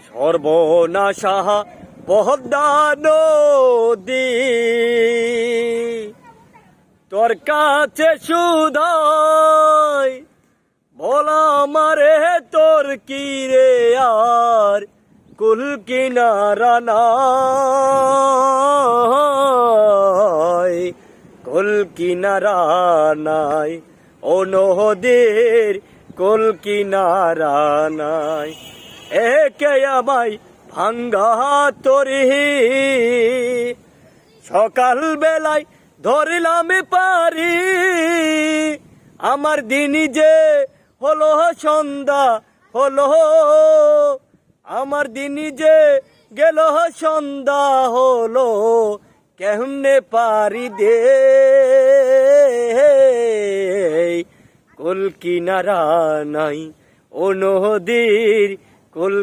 সর্বনাশা পদ্মা নদী তোর কাছে সুধাই বলা মারে তোর কি রে আর কুল কিনারা নাই কুল কিনারা নাই ও নদীর কুল কিনারা নাই একে আমায় ভাঙ্গা তরি সকাল বেলায় ধরিলাম পারি আমার দিনই যে হলো সন্ধ্যা হলো আমার দিনই যে গেল সন্ধ্যা হলো কেমনে পারি দে কুল কিনারা নাই ও নদীর কুল